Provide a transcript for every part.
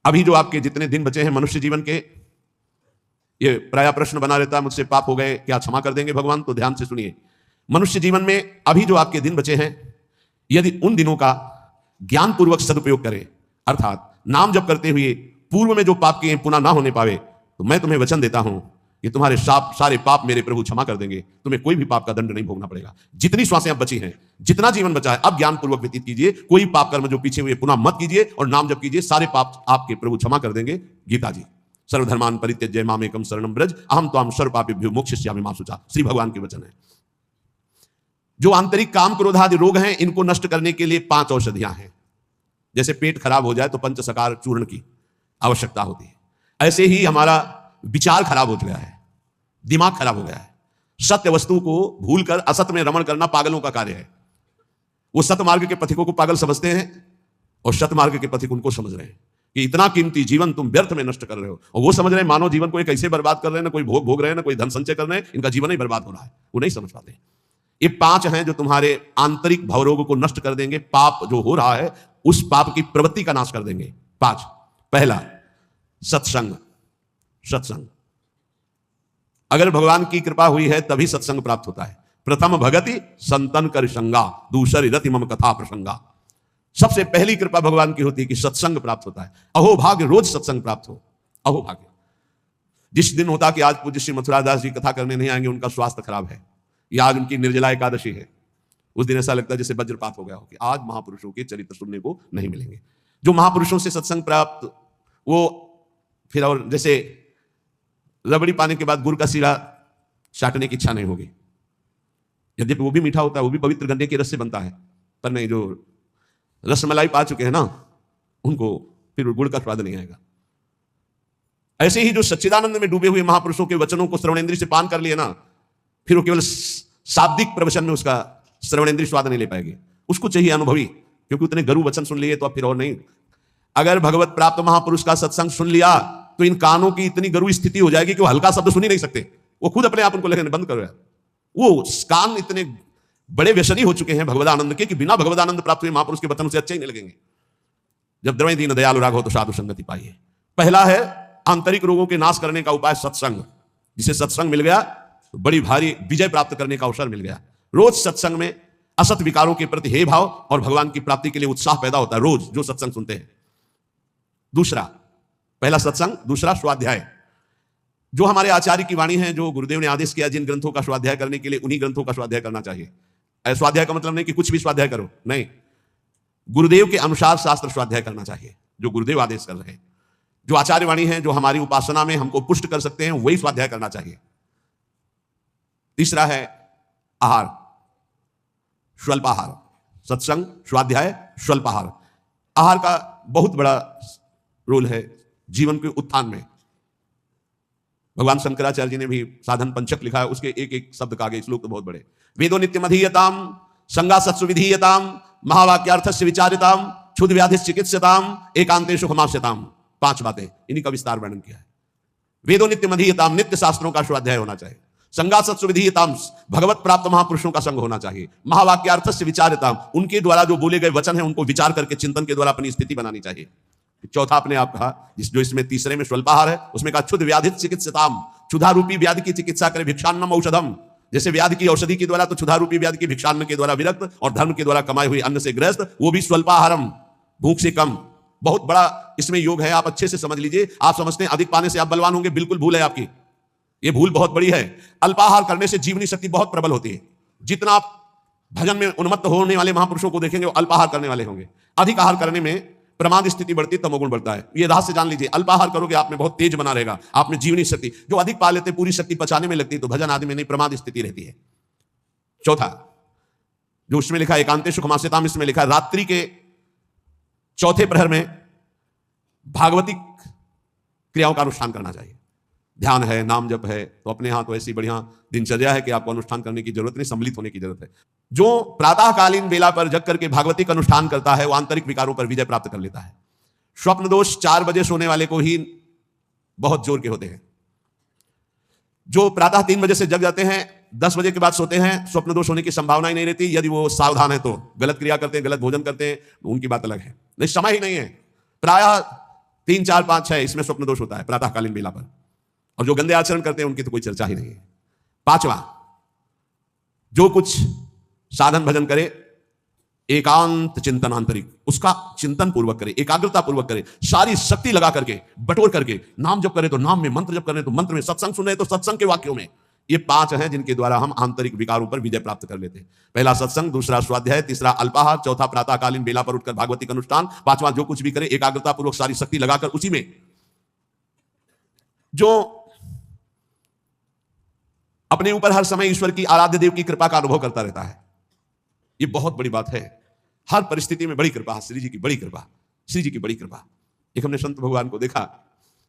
अभी जो आपके जितने दिन बचे हैं मनुष्य जीवन के, ये प्राय प्रश्न बना रहता है, मुझसे पाप हो गए, क्या क्षमा कर देंगे भगवान? तो ध्यान से सुनिए, मनुष्य जीवन में अभी जो आपके दिन बचे हैं, यदि उन दिनों का ज्ञानपूर्वक सदुपयोग करें, अर्थात नाम जप करते हुए पूर्व में जो पाप किए पुनः ना होने पावे, तो मैं तुम्हें वचन देता हूं कि तुम्हारे सारे पाप मेरे प्रभु क्षमा कर देंगे, तुम्हें कोई भी पाप का दंड नहीं भोगना पड़ेगा। जितनी श्वासें अब बची हैं, जितना जीवन बचा है, अब ज्ञानपूर्वक व्यतीत कीजिए, कोई पाप कर्म जो पीछे हुए पुनः मत कीजिए और नाम जप कीजिए, सारे पाप आपके प्रभु क्षमा कर देंगे। गीता जी, सर्वधर्मान परित्यज्य मामेकम शरणं व्रज अहम त्वां सर्वपापेभ्यो मोक्षयिष्यामि मा शुचा, श्री भगवान के वचन है। जो आंतरिक काम क्रोध आदि रोग हैं, इनको नष्ट करने के लिए 5 औषधियां हैं। जैसे पेट खराब हो जाए तो पंचसकार चूर्ण की आवश्यकता होती है, ऐसे ही हमारा विचार खराब हो गया है, दिमाग खराब हो गया है। सत्य वस्तु को भूलकर असत में रमण करना पागलों का कार्य है। वो सत्य मार्ग के पथिकों को पागल समझते हैं और सत्य मार्ग के पथिक उनको समझ रहे हैं कि इतना कीमती जीवन तुम व्यर्थ में नष्ट कर रहे हो, और वो समझ रहे हैं मानव जीवन को एक ऐसे बर्बाद कर रहे हैं, ना कोई भोग भोग रहे हैं, ना कोई धन संचय कर रहे हैं, इनका जीवन ही बर्बाद हो रहा है। वो नहीं समझ पाते। ये 5 हैं जो तुम्हारे आंतरिक भवरोग को नष्ट कर देंगे, पाप जो हो रहा है उस पाप की प्रवृत्ति का नाश कर देंगे। 5, पहला सत्संग। सत्संग, अगर भगवान की कृपा हुई है तभी सत्संग प्राप्त होता है। प्रथम भगति संतन कर संगा, दूसरी रति मम कथा प्रसंगा। सबसे पहली कृपा भगवान की होती है कि सत्संग प्राप्त होता है। अहो भाग्य, रोज सत्संग प्राप्त हो, अहो भाग्य। जिस दिन होता कि आज पूज्य श्री मथुरादास जी कथा करने नहीं आएंगे, उनका स्वास्थ्य खराब है, या आज उनकी निर्जला एकादशी है, उस दिन ऐसा लगता है जैसे वज्रपात हो गया हो कि आज महापुरुषों के चरित्र सुनने को नहीं मिलेंगे। जो महापुरुषों से सत्संग प्राप्त, वो फिर और जैसे रबड़ी पाने के बाद गुड़ का सीरा चाटने की इच्छा नहीं होगी। यद्यपि वो भी मीठा होता है, वो भी पवित्र गन्ने के रस से बनता है, पर नहीं, जो रसमलाई पा चुके हैं ना, उनको फिर गुड़ का स्वाद नहीं आएगा। ऐसे ही जो सच्चिदानंद में डूबे हुए महापुरुषों के वचनों को श्रवणेंद्रिय से पान कर लिए ना, फिर वो केवल शाब्दिक प्रवचन में उसका श्रवणेंद्रिय स्वाद नहीं ले पाएगी, उसको चाहिए अनुभवी, क्योंकि उतने गरु वचन सुन लिए तो अब फिर और नहीं। अगर भगवत प्राप्त महापुरुष का सत्संग सुन लिया तो इन कानों की इतनी गरु स्थिति हो जाएगी कि वो हल्का शब्द सुन ही नहीं सकते, वो खुद अपने आप उनको लेने बंद कर रहे हैं। वो कान इतने बड़े व्यसनी हो चुके हैं भगवदानंद के कि बिना भगवदानंद प्राप्त हुए महापुरुष के वचन से अच्छे ही नहीं लगेंगे। जब द्रव्य दीन दयालु राघव तो साधु संगति पाइए। पहला है आंतरिक रोगों के नाश करने का उपाय सत्संग। जिसे सत्संग मिल गया तो बड़ी भारी विजय प्राप्त करने का अवसर मिल गया। रोज सत्संग में असत विकारों के प्रति हे भाव और भगवान की प्राप्ति के लिए उत्साह पैदा होता है, रोज जो सत्संग सुनते हैं। दूसरा, पहला सत्संग, दूसरा स्वाध्याय। जो हमारे आचार्य की वाणी है, जो गुरुदेव ने आदेश किया जिन ग्रंथों का स्वाध्याय करने के लिए, उन्हीं ग्रंथों का स्वाध्याय करना चाहिए। स्वाध्याय का मतलब नहीं कि कुछ भी स्वाध्याय करो, नहीं, गुरुदेव के अनुसार शास्त्र स्वाध्याय करना चाहिए, जो गुरुदेव आदेश कर रहे हैं। जो आचार्य वाणी है, जो हमारी उपासना में हमको पुष्ट कर सकते हैं, वही स्वाध्याय करना चाहिए। तीसरा है आहार, स्वल्पाहार। सत्संग, स्वाध्याय, स्वल्पाहार। आहार का बहुत बड़ा रोल है जीवन के उत्थान में। भगवान शंकराचार्य जी ने भी साधन पंचक लिखा है, उसके एक एक शब्द का आगे श्लोक तो बहुत बड़े। वेदो नित्यम अधीयताम, संगा सत्सु विधीयताम, महावाक्यार्थस्य विचारिताम, क्षुद्र व्याधि चिकित्सताम, एकांते सुखमास्यताम। 5 बातें, इन्हीं का विस्तार वर्णन किया है। वेदो नित्यम अधीयताम, नित्य शास्त्रों का स्वाध्याय होना चाहिए। संगा सत्सु विधीयताम, भगवत प्राप्त महापुरुषों का संग होना चाहिए। महावाक्यार्थस्य विचारिताम, उनके द्वारा जो बोले गए वचन है उनको विचार करके चिंतन के द्वारा अपनी स्थिति बनानी चाहिए। चौथा आपने आप कहा, जो इसमें तीसरे में स्वल्पाहार है, उसमें कहा क्षुद्र व्याधि चिकित्सताम, क्षुधा रूपी व्याधि की चिकित्सा करे, भिक्षान्नम औषधम। जैसे व्याधि की औषधि के द्वारा, तो क्षुधा रूपी व्याधि की भिक्षान्न के द्वारा विरक्त और धर्म के द्वारा कमाए हुए अन्न से ग्रस्त, वो भी स्वल्पाहारम, भूख से कम। बहुत बड़ा इसमें योग है, आप अच्छे से समझ लीजिए। आप समझते हैं अधिक पाने से आप बलवान होंगे, बिल्कुल भूल है आपकी, ये भूल बहुत बड़ी है। अल्पाहार करने से जीवनी शक्ति बहुत प्रबल होती है। जितना आप भजन में उन्मत्त होने वाले महापुरुषों को देखेंगे वो अल्पाहार करने वाले होंगे। अधिक आहार करने में प्रमाद स्थिति बढ़ती, तमोगुण बढ़ता है। ये रहस्य जान लीजिए। अल्पाहार करोगे आप में बहुत तेज बना रहेगा, आप में जीवनी शक्ति। जो अधिक पा लेते पूरी शक्ति पचाने में लगती, तो भजन आदि में नहीं, प्रमाद स्थिति रहती है। चौथा जो उसमें लिखा है एकांते सुखमास्यताम, इसमें लिखा है रात्रि के चौथे प्रहर में भागवतिक क्रियाओं का अनुष्ठान करना चाहिए। ध्यान है, नाम जप है, तो अपने यहाँ तो ऐसी बढ़िया दिनचर्या है कि आपको अनुष्ठान करने की जरूरत नहीं, सम्मिलित होने की जरूरत है। जो प्रातःकालीन बेला पर जग करके भागवतिक अनुष्ठान करता है, वो आंतरिक विकारों पर विजय प्राप्त कर लेता है। स्वप्न दोष 4 बजे सोने वाले को ही बहुत जोर के होते हैं। जो प्रातः 3 बजे से जग जाते हैं, 10 बजे के बाद सोते हैं, स्वप्न दोष होने की संभावना ही नहीं रहती। यदि वो सावधान है तो, गलत क्रिया करते हैं, गलत भोजन करते हैं, उनकी बात अलग है। नहीं, समय ही नहीं है। प्रायः 3, 4, 5, 6 इसमें स्वप्न दोष होता है प्रातःकालीन बेला पर, और जो गंदे आचरण करते हैं उनकी तो कोई चर्चा ही नहीं है। 5वां, जो कुछ साधन भजन करे एकांत चिंतन आंतरिक, उसका चिंतन पूर्वक करे, एकाग्रता पूर्वक करे, सारी शक्ति लगा करके बटोर करके, नाम जप करे तो नाम में, मंत्र जप करे तो मंत्र में, सत्संग सुन रहे तो सत्संग के वाक्यों में। ये 5 हैं जिनके द्वारा हम आंतरिक विकारों पर विजय प्राप्त कर लेते हैं। पहला सत्संग, दूसरा स्वाध्याय, तीसरा अल्पाहार, चौथा प्रातःकालीन बेला पर उठकर भागवती का अनुष्ठान, 5वां जो कुछ भी करे एकाग्रता पूर्वक सारी शक्ति लगाकर उसी में। जो अपने ऊपर हर समय ईश्वर की, आराध्य देव की कृपा का अनुभव करता रहता है, ये बहुत बड़ी बात है। हर परिस्थिति में बड़ी कृपा, श्री जी की बड़ी कृपा, श्री जी की बड़ी कृपा। एक हमने संत भगवान को देखा,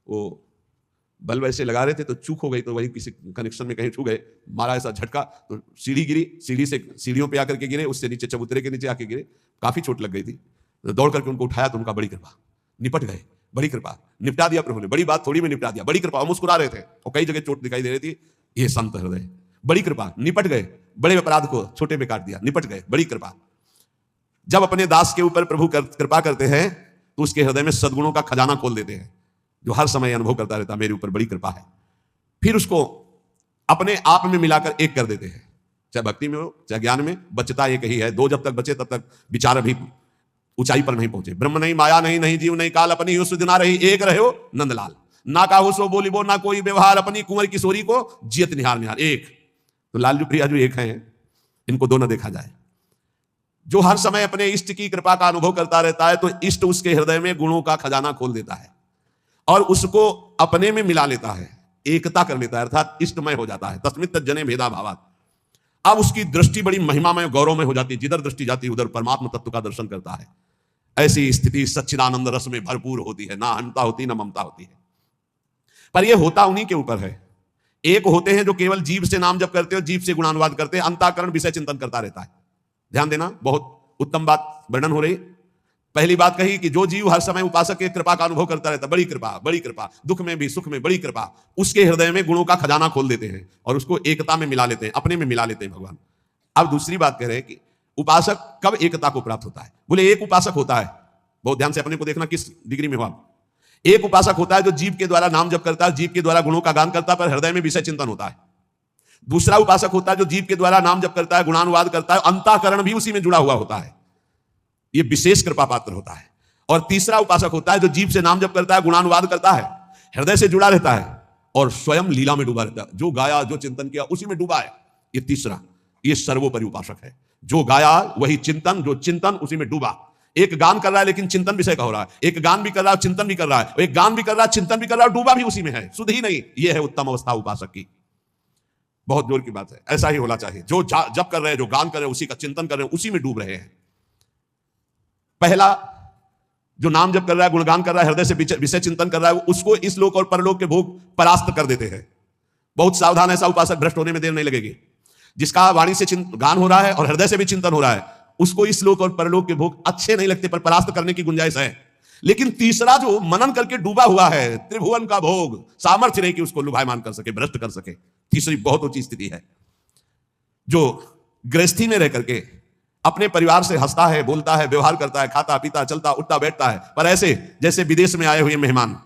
वो बल्ब ऐसे लगा रहे थे तो चूक हो गई, तो वही किसी कनेक्शन में कहीं छू गए, मारा ऐसा झटका तो सीढ़ी गिरी, सीढ़ी से सीढ़ियों पे आकर के गिरे, उससे नीचे चबूतरे के नीचे आके गिरे, काफी चोट लग गई थी। तो दौड़ करके उनको उठाया तो उनका बड़ी कृपा, निपट गए, बड़ी कृपा, निपटा दिया प्रभु ने, बड़ी बात थोड़ी में निपटा दिया, बड़ी कृपा। और मुस्कुरा रहे थे और कई जगह चोट दिखाई दे रही थी। ये संत हृदय, बड़ी कृपा, निपट गए, बड़े अपराध को छोटे में काट दिया, निपट गए, बड़ी कृपा। जब अपने दास के ऊपर प्रभु कृपा करते हैं तो उसके हृदय में सद्गुणों का खजाना खोल देते हैं, जो हर समय अनुभव करता रहता मेरे ऊपर बड़ी कृपा है। फिर उसको अपने आप में मिलाकर एक कर देते हैं, चाहे भक्ति में हो चाहे ज्ञान में। बचता एक ही है, 2 जब तक बचे तब तक विचार अभी ऊंचाई पर नहीं पहुंचे। ब्रह्म नहीं, माया नहीं, नहीं जीव नहीं काल, अपनी उस दिना रही एक रहे हो नंदलाल। ना काहू सो बोली बो, ना कोई व्यवहार, अपनी कुंवर किशोरी को जियत निहार निहार। एक तो लालजू प्रिया जो एक हैं, इनको दो न देखा जाए। जो हर समय अपने इष्ट की कृपा का अनुभव करता रहता है तो इष्ट उसके हृदय में गुणों का खजाना खोल देता है और उसको अपने में मिला लेता है, एकता कर लेता है, अर्थात इष्टमय हो जाता है। तस्मित् तज्जने भेदा भावात्। अब उसकी दृष्टि बड़ी महिमामय, गौरवमय हो जाती है, जिधर दृष्टि जाती है उधर परमात्मा तत्व का दर्शन करता है। ऐसी स्थिति सच्चिदानंद रस में भरपूर होती है, ना अहंता होती ना ममता होती है। पर यह होता उन्हीं के ऊपर है। एक होते हैं जो केवल जीव से नाम जप करते हो, जीव से गुणानुवाद करते हैं, अंतःकरण विषय चिंतन करता रहता है। ध्यान देना, बहुत उत्तम बात वर्णन हो रही। पहली बात कही कि जो जीव हर समय उपासक के कृपा का अनुभव करता रहता है, बड़ी कृपा, बड़ी कृपा, दुख में भी सुख में बड़ी कृपा, उसके हृदय में गुणों का खजाना खोल देते हैं और उसको एकता में मिला लेते हैं, अपने में मिला लेते हैं भगवान। अब दूसरी बात कह रहे हैं कि उपासक कब एकता को प्राप्त होता है। बोले एक उपासक होता है, बहुत ध्यान से अपने को देखना किस डिग्री में हुआ। एक उपासक होता है जो जीव के द्वारा नाम जप करता है, जीव के द्वारा गुणों का गान करता है, पर हृदय में विषय चिंतन होता है। दूसरा उपासक होता है जो जीव के द्वारा नाम जप करता है, गुणानुवाद करता है, अंतःकरण भी उसी में जुड़ा हुआ होता है, ये विशेष कृपा पात्र होता है। और तीसरा उपासक होता है जो जीव से नाम जप करता है, गुणानुवाद करता है, हृदय से जुड़ा रहता है और स्वयं लीला में डूबा रहता है। जो गाया, जो चिंतन किया, उसी में डूबा है। ये तीसरा, ये सर्वोपरि उपासक है। जो गाया वही चिंतन, जो चिंतन उसी में डूबा। एक गान कर रहा है लेकिन चिंतन विषय का हो रहा है, एक गान भी कर रहा है चिंतन भी कर रहा है, एक गान भी कर रहा है चिंतन भी कर रहा है, डूबा भी उसी में है, सुध ही नहीं। यह है उत्तम अवस्था उपासक की। बहुत जोर की बात है, ऐसा ही होना चाहिए। जो जप कर रहे हैं, जो गान कर रहे हैं, उसी का चिंतन कर रहे हैं, उसी में डूब रहे हैं। पहला जो नाम जप कर रहा है, गुणगान कर रहा है, हृदय से विषय चिंतन कर रहा है, उसको इस लोक और परलोक के भोग परास्त कर देते हैं। बहुत सावधान, ऐसा उपासक भ्रष्ट होने में देर नहीं लगेगी। जिसका वाणी से गान हो रहा है और हृदय से भी चिंतन हो रहा है, उसको इस लोक और परलोक के भोग अच्छे नहीं लगते, पर परास्त करने की गुंजाइश है। लेकिन तीसरा जो मनन करके डूबा हुआ है, त्रिभुवन का भोग, सामर्थ्य नहीं कि उसको लुभायमान कर सके, भ्रष्ट कर सके। तीसरी बहुत ऊंची स्थिति है। जो गृहस्थी में रह करके अपने परिवार से हंसता है, बोलता है, व्यवहार करता है, खाता पीता, चलता उठता बैठता है, पर ऐसे जैसे विदेश में आए हुए मेहमान।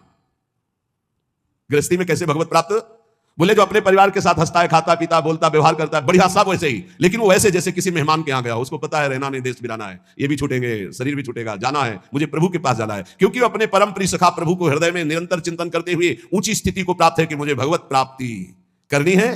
गृहस्थी में कैसे भगवत प्राप्त? बोले जो अपने परिवार के साथ हंसता है, खाता पीता, बोलता, व्यवहार करता है, बढ़िया, सब वैसे ही, लेकिन वो वैसे जैसे किसी मेहमान के यहाँ गया। उसको पता है रहना नहीं, देश बिराना है, ये भी छूटेंगे, शरीर भी छूटेगा, जाना है, मुझे प्रभु के पास जाना है। क्योंकि वो अपने परम प्रिय सखा प्रभु को हृदय में निरंतर चिंतन करते हुए ऊंची स्थिति को प्राप्त है कि मुझे भगवत प्राप्ति करनी है।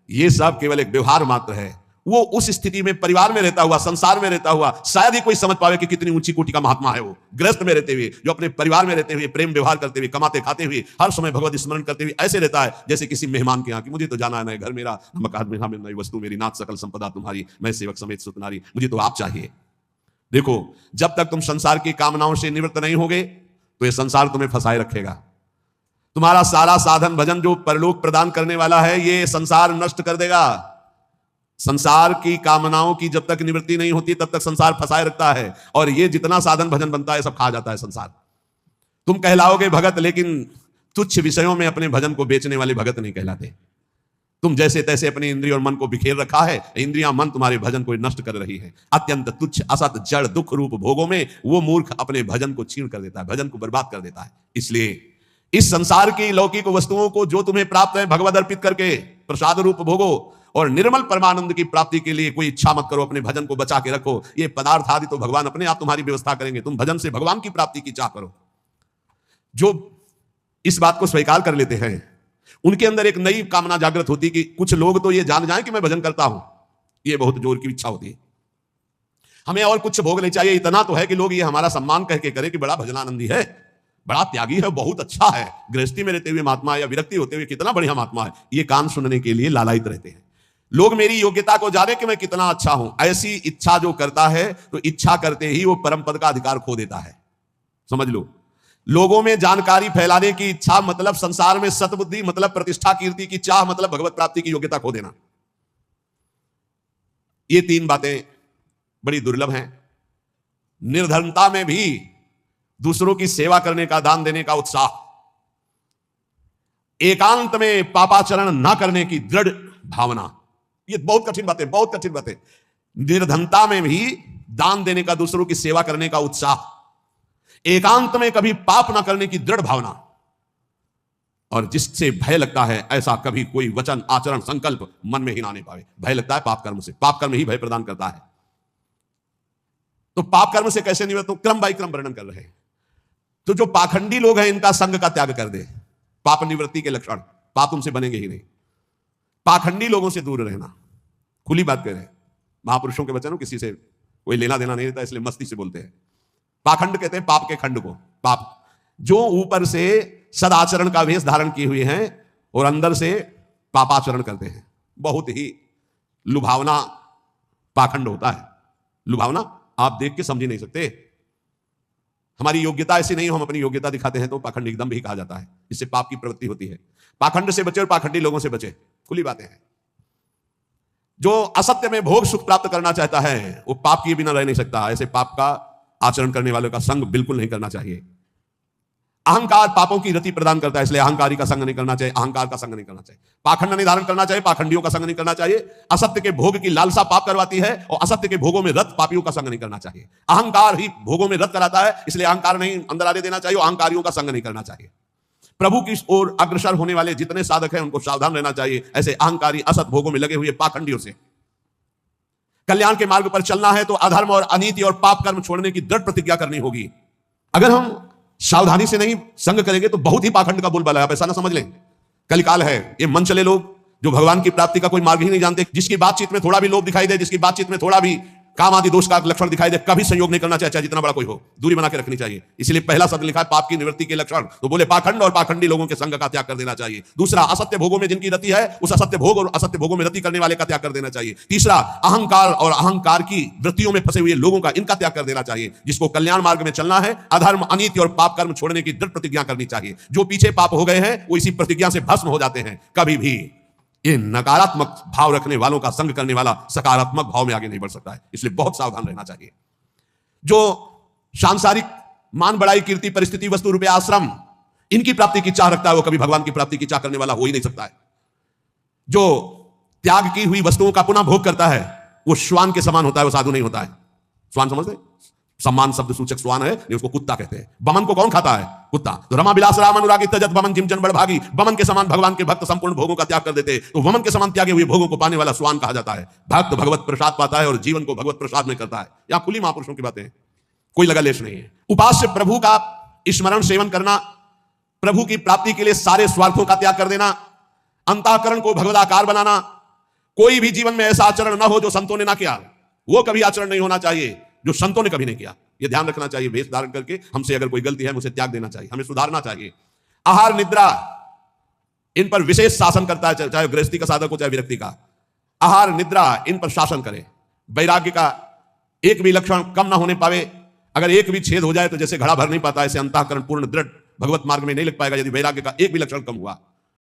ये सब केवल एक व्यवहार मात्र है। वो उस स्थिति में परिवार में रहता हुआ, संसार में रहता हुआ शायद ही कोई समझ पावे कि कितनी ऊंची कोटि का महात्मा है वो। गृहस्थ में रहते हुए, जो अपने परिवार में रहते हुए, प्रेम व्यवहार करते हुए, कमाते खाते हुए, हर समय भगवत स्मरण करते हुए ऐसे रहता है जैसे किसी मेहमान के यहाँ कि मुझे तो जाना है, घर मेरा, मकान मेरा, नई वस्तु मेरी, नाथ सकल संपदा तुम्हारी, मैं सेवक समेत सुतनारी, मुझे तो आप चाहिए। देखो, जब तक तुम संसार की कामनाओं से निवृत्त नहीं होगे तो ये संसार तुम्हें फंसाए रखेगा। तुम्हारा सारा साधन भजन जो परलोक प्रदान करने वाला है, ये संसार नष्ट कर देगा। संसार की कामनाओं की जब तक निवृत्ति नहीं होती तब तक संसार फंसाए रखता है, और ये जितना साधन भजन बनता है सब खा जाता है संसार। तुम कहलाओगे भगत, लेकिन तुच्छ विषयों में अपने भजन को बेचने वाले भगत नहीं कहलाते। तुम जैसे तैसे अपने इंद्रिय और मन को बिखेर रखा है, इंद्रियां मन तुम्हारे भजन को नष्ट कर रही है। अत्यंत तुच्छ असत जड़ दुख रूप भोगों में वो मूर्ख अपने भजन को छीन कर देता है, भजन को बर्बाद कर देता है। इसलिए इस संसार की लौकिक वस्तुओं को जो तुम्हें प्राप्त है भगवद अर्पित करके प्रसाद रूप भोगो, और निर्मल परमानंद की प्राप्ति के लिए कोई इच्छा मत करो, अपने भजन को बचा के रखो। ये पदार्थ आदि तो भगवान अपने आप तुम्हारी व्यवस्था करेंगे, तुम भजन से भगवान की प्राप्ति की चाह करो। जो इस बात को स्वीकार कर लेते हैं उनके अंदर एक नई कामना जागृत होती कि कुछ लोग तो ये जान जाएं कि मैं भजन करता हूं, ये बहुत जोर की इच्छा होती है। हमें और कुछ भोग नहीं चाहिए, इतना तो है कि लोग ये हमारा सम्मान कह के करें कि बड़ा भजनानंदी है, बड़ा त्यागी है, बहुत अच्छा है, गृहस्थी में रहते हुए महात्मा या विरक्ति होते हुए कितना बढ़िया महात्मा है। ये कान सुनने के लिए लालायित रहते हैं। लोग मेरी योग्यता को जाने कि मैं कितना अच्छा हूं, ऐसी इच्छा जो करता है तो इच्छा करते ही वो परम पद का अधिकार खो देता है। समझ लो, लोगों में जानकारी फैलाने की इच्छा मतलब संसार में सतबुद्धि मतलब प्रतिष्ठा कीर्ति की चाह मतलब भगवत प्राप्ति की योग्यता खो देना। ये तीन बातें बड़ी दुर्लभ हैं। निर्धनता में भी दूसरों की सेवा करने का, दान देने का उत्साह, एकांत में पापाचरण ना करने की दृढ़ भावना, ये बहुत कठिन बातें, बहुत कठिन बातें। निर्धनता में भी दान देने का, दूसरों की सेवा करने का उत्साह, एकांत में कभी पाप ना करने की दृढ़ भावना, और जिससे भय लगता है ऐसा कभी कोई वचन आचरण संकल्प मन में ही ना आने पावे। भय लगता है पाप कर्म से, पाप कर्म ही भय प्रदान करता है। तो पाप कर्म से कैसे निवृत्त हो, क्रम बाई क्रम वर्णन कर रहे हैं। तो जो पाखंडी लोग हैं इनका संग का त्याग कर दे, पाप निवृत्ति के लक्षण, पाप तुमसे बनेंगे ही नहीं। पाखंडी लोगों से दूर रहना, खुली बात कह रहे हैं, महापुरुषों के वचन, किसी से कोई लेना देना नहीं रहता, इसलिए मस्ती से बोलते हैं। पाखंड कहते हैं पाप के खंड को। पाप जो ऊपर से सदाचरण का वेश धारण किए हुए हैं और अंदर से पापाचरण करते हैं, बहुत ही लुभावना पाखंड होता है। लुभावना आप देख के समझ ही नहीं सकते। हमारी योग्यता ऐसी नहीं, हम अपनी योग्यता दिखाते हैं तो पाखंड एकदम भी कहा जाता है। इससे पाप की प्रवृत्ति होती है। पाखंड से बचे और पाखंडी लोगों से बचे, खुली बातें हैं। जो असत्य में भोग सुख प्राप्त करना चाहता है वो पाप किए बिना रह नहीं सकता। ऐसे पाप का आचरण करने वालों का संग बिल्कुल नहीं करना चाहिए। अहंकार पापों की रति प्रदान करता है, इसलिए अहंकारी का संग नहीं करना चाहिए, अहंकार का संग नहीं करना चाहिए। पाखंड नहीं धारण करना चाहिए, पाखंडियों का संग नहीं करना चाहिए। असत्य के भोग की लालसा पाप करवाती है और असत्य के भोगों में रत पापियों का संग नहीं करना चाहिए। अहंकार ही भोगों में रत कराता है, इसलिए अहंकार नहीं अंदर आने देना चाहिए और अहंकारियों का संग नहीं करना चाहिए। प्रभु की ओर अग्रसर होने वाले जितने साधक हैं उनको सावधान रहना चाहिए ऐसे अहंकारी असत भोगों में लगे हुए पाखंडियों से। कल्याण के मार्ग पर चलना है तो अधर्म और अनीति और पाप कर्म छोड़ने की दृढ़ प्रतिज्ञा करनी होगी। अगर हम सावधानी से नहीं संग करेंगे तो बहुत ही पाखंड का बोलबाला है। आप ऐसा ना समझ लें, कलिकाल है। ये मन चले लोग जो भगवान की प्राप्ति का कोई मार्ग ही नहीं जानते, जिसकी बातचीत में थोड़ा भी लोभ दिखाई दे, जिसकी बातचीत में थोड़ा भी काम आदि दोष का लक्षण दिखाई दे, कभी संयोग नहीं करना चाहिए, चाहे जितना बड़ा कोई हो, दूरी बना के रखनी चाहिए। इसलिए पहला शब्द लिखा है पाप की निवृत्ति के लक्षण, तो बोले पाखंड और पाखंडी लोगों के संग का त्याग कर देना चाहिए। दूसरा, असत्य भोगों में जिनकी रति है उस असत्य भोग और असत्य भोगों में रति करने वाले का त्याग कर देना चाहिए। तीसरा, अहंकार और अहंकार की वृत्तियों में फंसे हुए लोगों का, इनका त्याग कर देना चाहिए। जिसको कल्याण मार्ग में चलना है अधर्म अनीति और पाप कर्म छोड़ने की दृढ़ प्रतिज्ञा करनी चाहिए। जो पीछे पाप हो गए हैं वो इसी प्रतिज्ञा से भस्म हो जाते हैं। कभी भी ये नकारात्मक भाव रखने वालों का संग करने वाला सकारात्मक भाव में आगे नहीं बढ़ सकता है, इसलिए बहुत सावधान रहना चाहिए। जो सांसारिक मान बढ़ाई कीर्ति परिस्थिति वस्तु रुपया आश्रम इनकी प्राप्ति की चाह रखता है वो कभी भगवान की प्राप्ति की चाह करने वाला हो ही नहीं सकता है। जो त्याग की हुई वस्तुओं का पुनः भोग करता है वो श्वान के समान होता है, वो साधु नहीं होता है। श्वान समझते, सम्मान शब्द सूचक श्वान है, उसको कुत्ता कहते हैं। बमन को कौन खाता है? कुत्ता। तो रमा बिलास राम अनुरागी तजत बमन जिम जन बड़भागी, बमन के समान भगवान के भक्त संपूर्ण भोगों का त्याग कर देते, तो बमन के समान त्यागे हुए भोगों को पाने वाला श्वान कहा जाता है। भक्त भगवत प्रसाद पाता है और जीवन को भगवत प्रसाद में करता है। यहां खुली महापुरुषों की बातें, कोई लगा लेश नहीं है। उपास्य प्रभु का स्मरण सेवन करना, प्रभु की प्राप्ति के लिए सारे स्वार्थों का त्याग कर देना, अंतःकरण को भगवदाकार बनाना। कोई भी जीवन में ऐसा आचरण ना हो जो संतों ने ना किया, वो कभी आचरण नहीं होना चाहिए जो संतों ने कभी नहीं किया। यह ध्यान रखना चाहिए। वेश धारण करके हमसे अगर कोई गलती है मुझे त्याग देना चाहिए, हमें सुधारना चाहिए। आहार निद्रा इन पर विशेष शासन करता है, चाहे गृहस्थी का साधक हो चाहे विरक्ति का। आहार निद्रा इन पर शासन करे। वैराग्य का एक भी लक्षण कम ना होने पावे। अगर एक भी छेद हो जाए तो जैसे घड़ा भर नहीं पाता, ऐसे अंतःकरण पूर्ण दृढ़ भगवत मार्ग में नहीं लग पाएगा यदि वैराग्य का एक भी लक्षण कम हुआ।